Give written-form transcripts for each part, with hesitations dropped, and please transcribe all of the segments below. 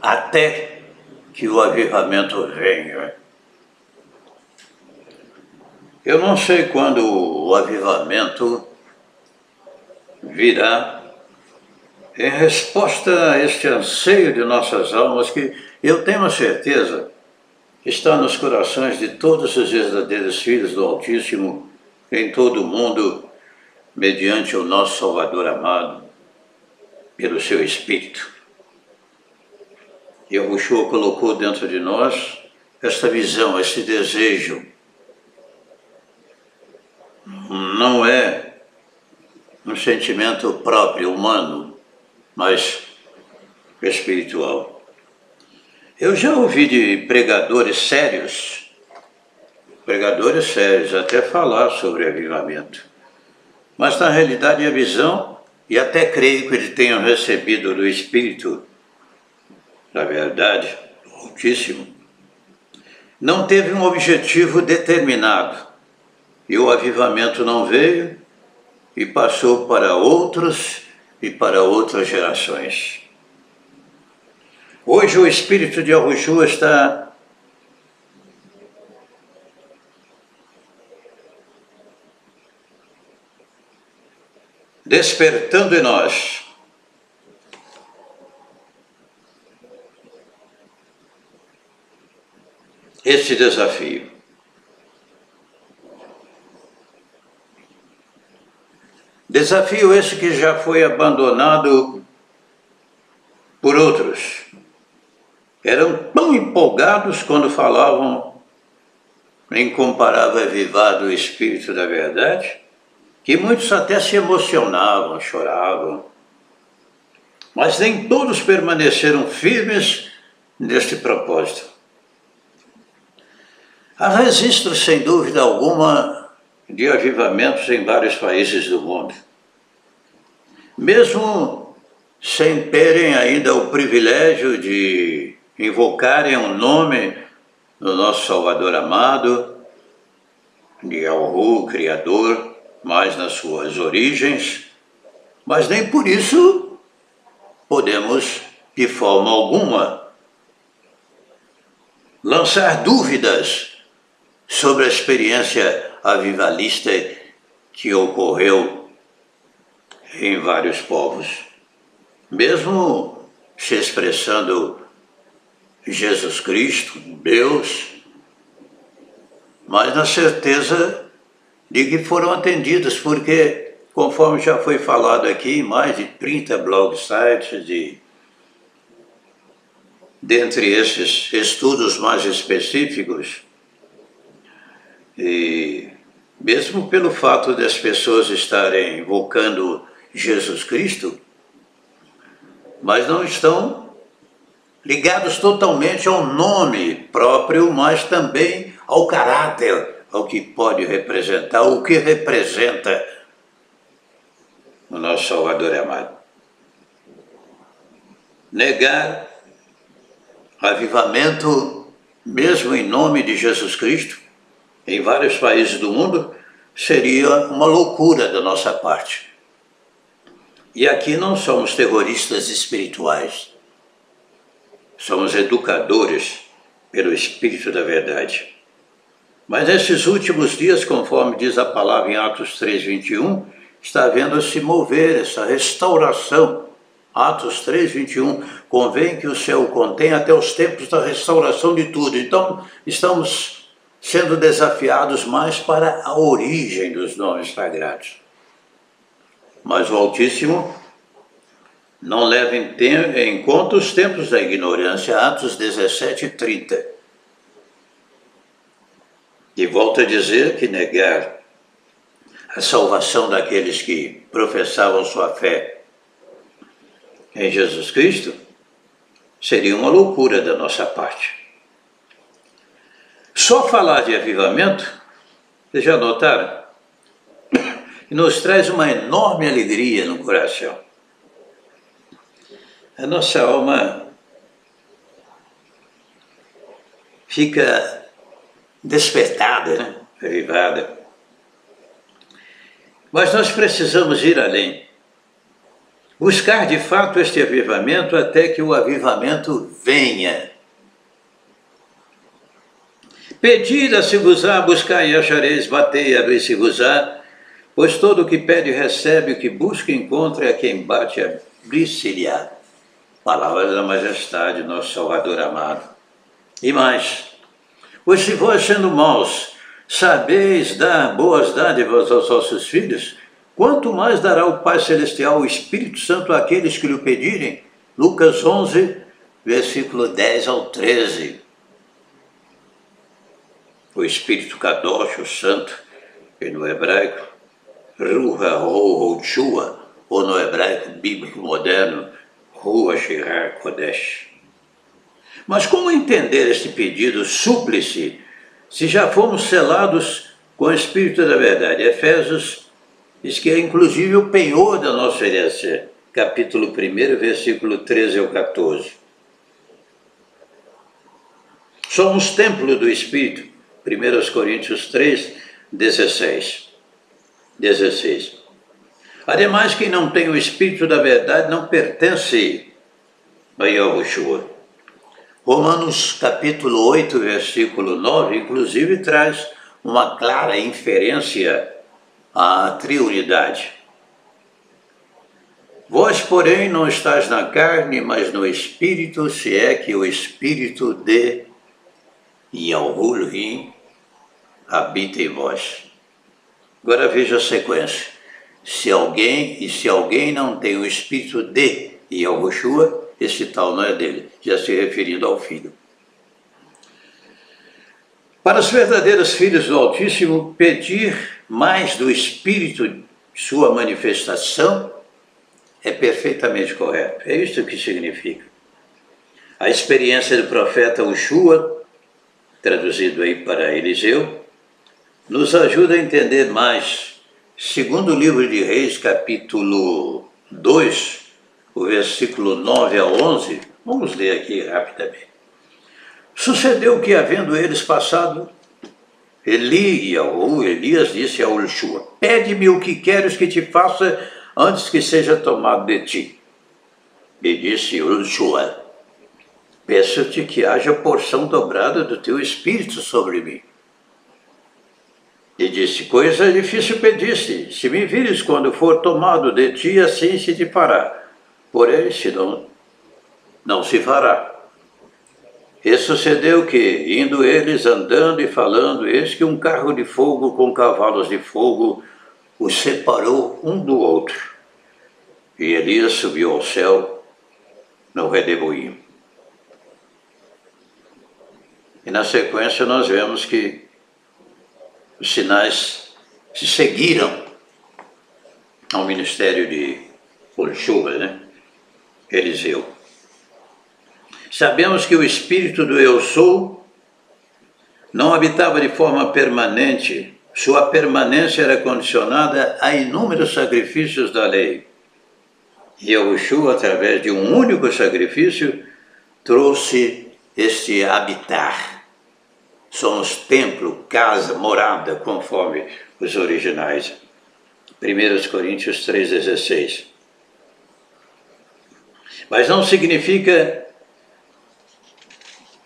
até que o avivamento venha. Eu não sei quando o avivamento virá em resposta a este anseio de nossas almas, que eu tenho a certeza está nos corações de todos os verdadeiros filhos do Altíssimo em todo o mundo, mediante o nosso Salvador amado, pelo seu Espírito. E Yahushua colocou dentro de nós esta visão, este desejo. Não é um sentimento próprio, humano, mas espiritual. Eu já ouvi de pregadores sérios até falar sobre avivamento. Mas na realidade a visão, e até creio que eles tenham recebido do Espírito, na verdade, do Altíssimo, não teve um objetivo determinado. E o avivamento não veio e passou para outros e para outras gerações. Hoje o Espírito de Yahushua está despertando em nós este desafio. Desafio esse que já foi abandonado por outros. Eram tão empolgados quando falavam em incomparável avivado o Espírito da verdade, que muitos até se emocionavam, choravam. Mas nem todos permaneceram firmes neste propósito. Há registros, sem dúvida alguma, de avivamentos em vários países do mundo. Mesmo sem terem ainda o privilégio de invocarem o nome do nosso Salvador amado, de Yahu, Criador, mais nas suas origens, mas nem por isso podemos, de forma alguma, lançar dúvidas sobre a experiência avivalista que ocorreu em vários povos. Mesmo se expressando Jesus Cristo, Deus, mas na certeza de que foram atendidos, porque, conforme já foi falado aqui, em mais de 30 blog sites, dentre esses estudos mais específicos, e mesmo pelo fato das pessoas estarem invocando Jesus Cristo, mas não estão ligados totalmente ao nome próprio, mas também ao caráter, ao que pode representar, o que representa o nosso Salvador amado. Negar avivamento, mesmo em nome de Jesus Cristo, em vários países do mundo, seria uma loucura da nossa parte. E aqui não somos terroristas espirituais, somos educadores pelo Espírito da Verdade. Mas nesses últimos dias, conforme diz a palavra em Atos 3:21, está havendo a se mover essa restauração. Atos 3:21, convém que o céu contenha até os tempos da restauração de tudo. Então, estamos sendo desafiados mais para a origem dos nomes sagrados. Mas o Altíssimo não leva em conta os tempos da ignorância. Atos 17:30. E volta a dizer que negar a salvação daqueles que professavam sua fé em Jesus Cristo seria uma loucura da nossa parte. Só falar de avivamento, vocês já notaram? Nos traz uma enorme alegria no coração. A nossa alma fica despertada, né? Avivada. Mas nós precisamos ir além. Buscar de fato este avivamento até que o avivamento venha. Pedi, dá-se-vos-á, buscai e achareis, batei e abri-se-vos-á, pois todo o que pede recebe, o que busca encontra, a quem bate abrir-se-lhe-á. Palavra da majestade, nosso Salvador amado. E mais, pois se vós, sendo maus, sabeis dar boas dádivas aos vossos filhos, quanto mais dará o Pai Celestial o Espírito Santo àqueles que lhe pedirem? Lucas 11, versículo 10 ao 13. O Espírito Kadosh, o Santo, e no hebraico, Ruha ou Shua, ou no hebraico bíblico moderno, Ruha Shirah Kodesh. Mas como entender este pedido súplice, se já fomos selados com o Espírito da verdade? Efésios diz que é inclusive o penhor da nossa herança, capítulo 1, versículo 13 ao 14. Somos templo do Espírito, 1 Coríntios 3, 16. Ademais, quem não tem o Espírito da verdade não pertence a Yahushua. Romanos capítulo 8, versículo 9, inclusive traz uma clara inferência à triunidade. Vós, porém, não estáis na carne, mas no Espírito, se é que o Espírito de Yahuwah habita em vós. Agora veja a sequência. Se alguém não tem o Espírito de Yahushua, esse tal não é dele, já se referindo ao Filho. Para os verdadeiros filhos do Altíssimo, pedir mais do Espírito, sua manifestação, é perfeitamente correto. É isso que significa. A experiência do profeta Ushua, traduzido aí para Eliseu, nos ajuda a entender mais. Segundo o livro de Reis, capítulo 2, o versículo 9 a 11, vamos ler aqui rapidamente. Sucedeu que, havendo eles passado, Elias disse a Ushua: pede-me o que queres que te faça antes que seja tomado de ti. E disse Ushua: peço-te que haja porção dobrada do teu espírito sobre mim. E disse: coisa difícil pediste, se me vires quando for tomado de ti, assim se te fará. Porém, se não se fará. E sucedeu que, indo eles andando e falando, eis que um carro de fogo com cavalos de fogo os separou um do outro. E Elias subiu ao céu no redemoinho. E na sequência nós vemos que os sinais se seguiram ao ministério de Ushua, Eliseu. Sabemos que o Espírito do Eu Sou não habitava de forma permanente, sua permanência era condicionada a inúmeros sacrifícios da lei. E Yahushua, através de um único sacrifício, trouxe este habitar. Somos templo, casa, morada, conforme os originais. 1 Coríntios 3,16. Mas não significa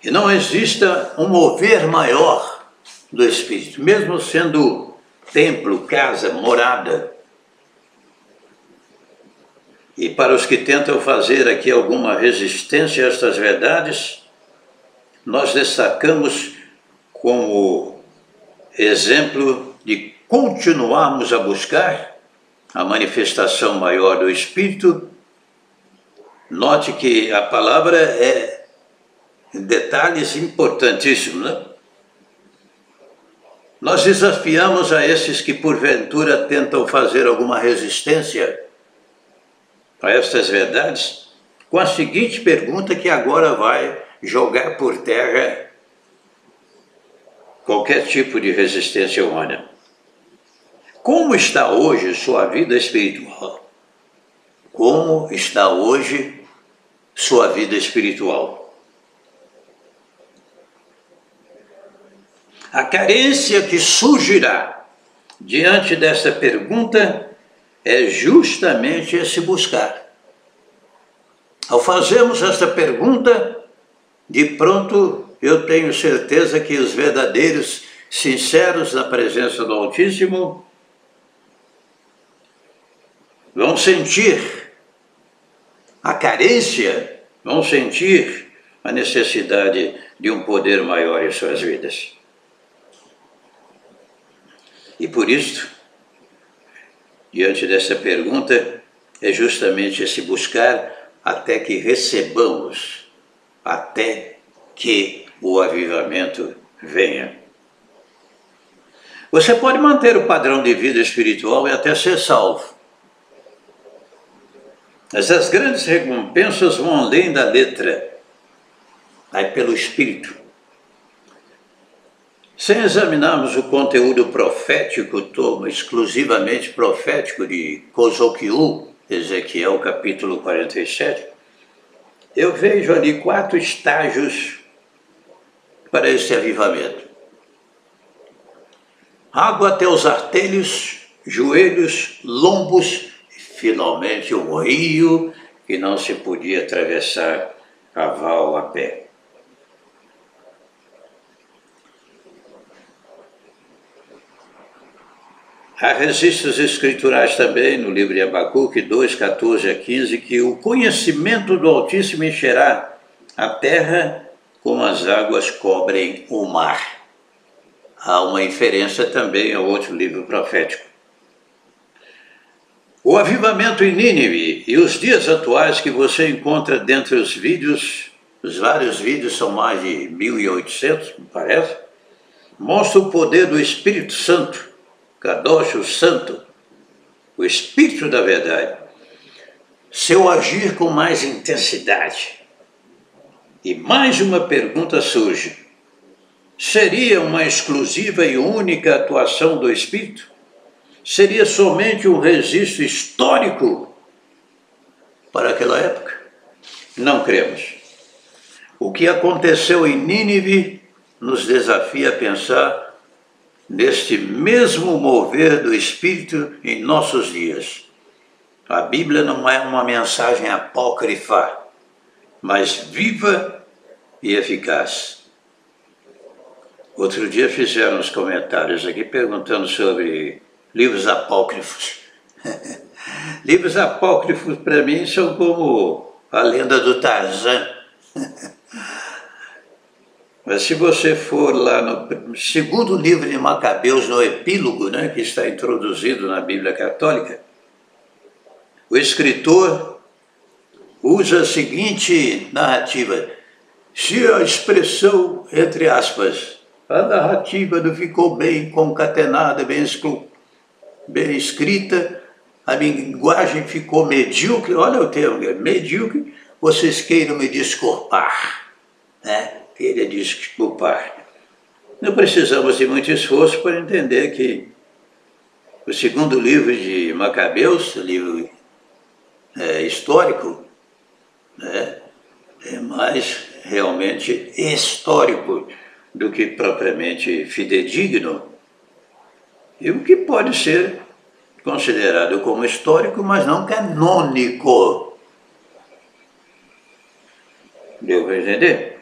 que não exista um mover maior do Espírito, mesmo sendo templo, casa, morada. E para os que tentam fazer aqui alguma resistência a estas verdades, nós destacamos como exemplo de continuarmos a buscar a manifestação maior do Espírito. Note que a palavra é detalhes importantíssimos, Nós desafiamos a esses que porventura tentam fazer alguma resistência a estas verdades com a seguinte pergunta que agora vai jogar por terra qualquer tipo de resistência humana. Como está hoje sua vida espiritual? Como está hoje sua vida espiritual? A carência que surgirá diante dessa pergunta é justamente esse buscar. Ao fazermos esta pergunta, de pronto eu tenho certeza que os verdadeiros, sinceros na presença do Altíssimo, vão sentir a carência, vão sentir a necessidade de um poder maior em suas vidas. E por isso, diante dessa pergunta, é justamente esse buscar até que recebamos, até que o avivamento venha. Você pode manter o padrão de vida espiritual e até ser salvo. Mas as grandes recompensas vão além da letra, vai pelo Espírito. Sem examinarmos o conteúdo profético, exclusivamente profético de Kozokiu, Ezequiel capítulo 47, eu vejo ali 4 estágios para esse avivamento. Água até os artelhos, joelhos, lombos, e finalmente um rio que não se podia atravessar cavalo a pé. Há registros escriturais também no livro de Abacuque 2, 14 a 15, que o conhecimento do Altíssimo encherá a terra como as águas cobrem o mar. Há uma inferência também ao outro livro profético. O avivamento em Nínive e os dias atuais que você encontra dentre os vídeos, os vários vídeos, são mais de 1.800, me parece, mostra o poder do Espírito Santo, Kadosh, o Santo, o Espírito da verdade, seu agir com mais intensidade. E mais uma pergunta surge: seria uma exclusiva e única atuação do Espírito? Seria somente um registro histórico para aquela época? Não cremos. O que aconteceu em Nínive nos desafia a pensar neste mesmo mover do Espírito em nossos dias. A Bíblia não é uma mensagem apócrifa, mas viva e eficaz. Outro dia fizeram uns comentários aqui perguntando sobre livros apócrifos. Livros apócrifos para mim são como a lenda do Tarzan. Mas se você for lá no segundo livro de Macabeus, no epílogo, né, que está introduzido na Bíblia Católica, o escritor usa a seguinte narrativa: se a expressão, entre aspas, a narrativa não ficou bem concatenada, bem escrita, a linguagem ficou medíocre, olha o termo, medíocre, vocês queiram me desculpar, né? Queira desculpar. Não precisamos de muito esforço para entender que o segundo livro de Macabeus, livro histórico, né, é mais realmente histórico do que propriamente fidedigno, e o que pode ser considerado como histórico, mas não canônico. Deu para entender?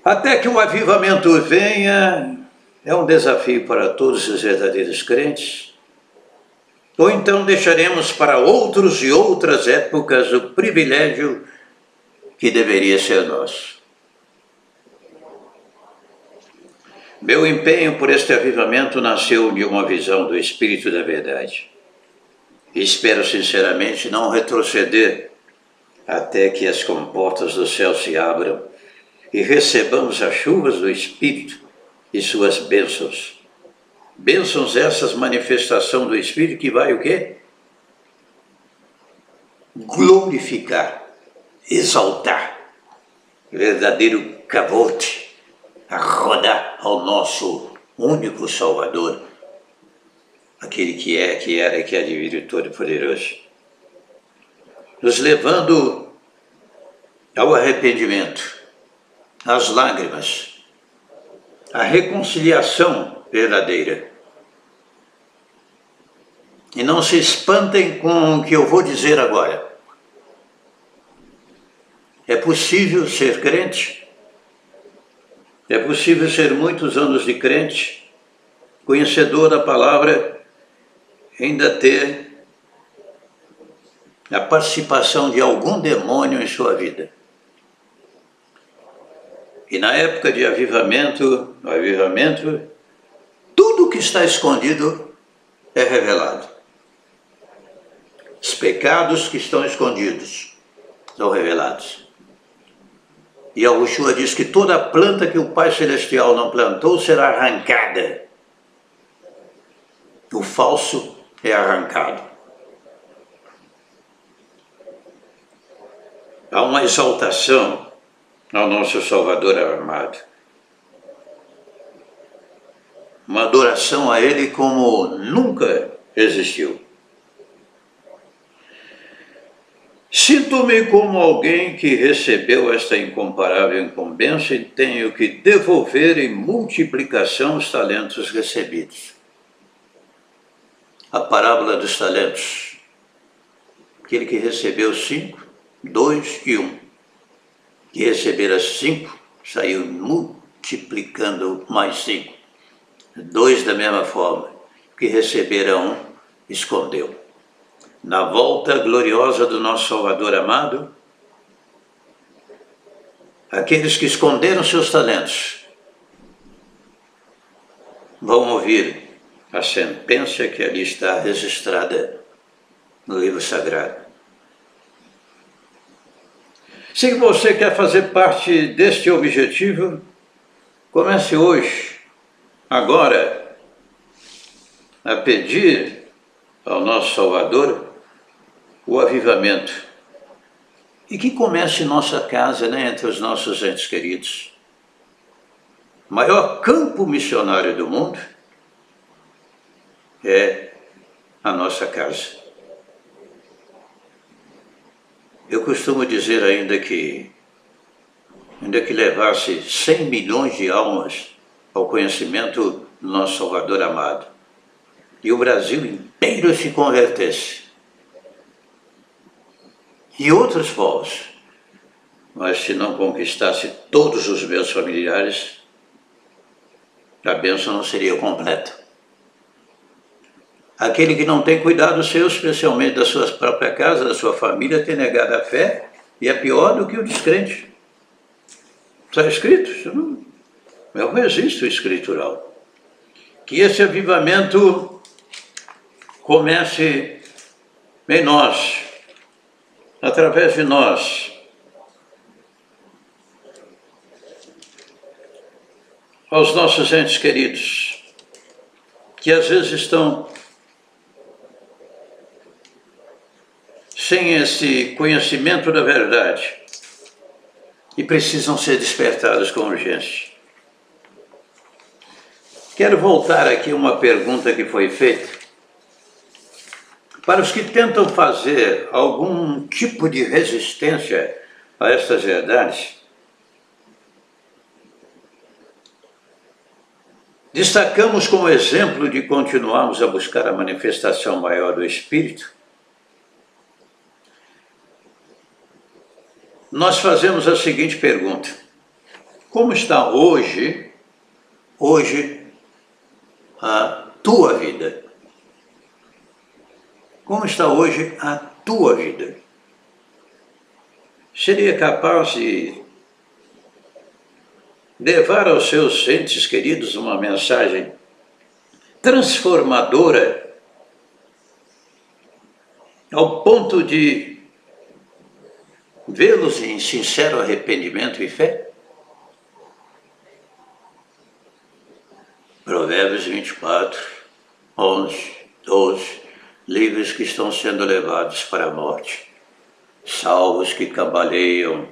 Até que o avivamento venha, é um desafio para todos os verdadeiros crentes. Ou então deixaremos para outros e outras épocas o privilégio que deveria ser nosso. Meu empenho por este avivamento nasceu de uma visão do Espírito da Verdade. E espero sinceramente não retroceder até que as comportas do céu se abram e recebamos as chuvas do Espírito e suas bênçãos. Bênçãos essas, manifestação do Espírito, que vai o quê? Glorificar, exaltar, verdadeiro cavote, a rodar ao nosso único Salvador, aquele que é, que era e que é de vir todo-poderoso, nos levando ao arrependimento, às lágrimas, à reconciliação verdadeira. E não se espantem com o que eu vou dizer agora. É possível ser crente? É possível ser muitos anos de crente, conhecedor da palavra, ainda ter a participação de algum demônio em sua vida. E na época de avivamento, no avivamento, tudo que está escondido é revelado. Os pecados que estão escondidos são revelados. E a Yahushua diz que toda planta que o Pai Celestial não plantou será arrancada. O falso é arrancado. Há uma exaltação ao nosso Salvador amado. Uma adoração a Ele como nunca existiu. Sinto-me como alguém que recebeu esta incomparável incumbência e tenho que devolver em multiplicação os talentos recebidos. A parábola dos talentos. Aquele que recebeu 5, 2 e 1. Que recebera 5, saiu multiplicando mais 5. 2 da mesma forma. Que recebera 1, escondeu. Na volta gloriosa do nosso Salvador amado, aqueles que esconderam seus talentos vão ouvir a sentença que ali está registrada no livro sagrado. Se você quer fazer parte deste objetivo, comece hoje, agora, a pedir ao nosso Salvador o avivamento. E que comece em nossa casa, entre os nossos entes queridos. O maior campo missionário do mundo é a nossa casa. Eu costumo dizer ainda que levasse 100 milhões de almas ao conhecimento do nosso Salvador amado, e o Brasil inteiro se convertesse, e outros povos, mas se não conquistasse todos os meus familiares, a bênção não seria completa. Aquele que não tem cuidado seu, especialmente da sua própria casa, da sua família, tem negado a fé e é pior do que o descrente. Está escrito, isso não é um registro escritural. Que esse avivamento comece em nós, através de nós. Aos nossos entes queridos, que às vezes estão sem esse conhecimento da verdade e precisam ser despertados com urgência. Quero voltar aqui a uma pergunta que foi feita. Para os que tentam fazer algum tipo de resistência a estas verdades, destacamos como exemplo de continuarmos a buscar a manifestação maior do Espírito. Nós fazemos a seguinte pergunta: como está hoje a tua vida? Como está hoje a tua vida? Seria capaz de levar aos seus entes queridos uma mensagem transformadora ao ponto de vê-los em sincero arrependimento e fé? Provérbios 24, 11, 12, livres que estão sendo levados para a morte, salvos que cambaleiam,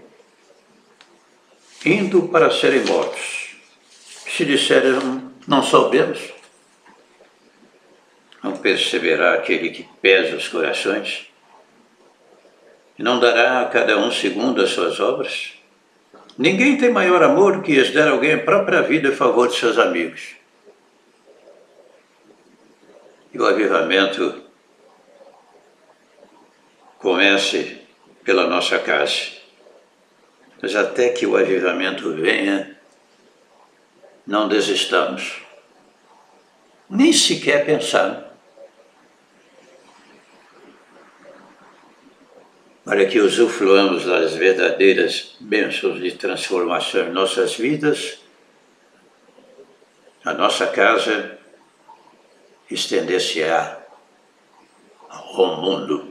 indo para serem mortos. Se disserem, não sabemos, não perceberá aquele que pesa os corações e não dará a cada um segundo as suas obras? Ninguém tem maior amor que esse dar alguém a própria vida em favor de seus amigos. E o avivamento comece pela nossa casa. Mas até que o avivamento venha, não desistamos. Nem sequer pensar. Para que usufruamos das verdadeiras bênçãos de transformação em nossas vidas, a nossa casa estender-se-á ao mundo.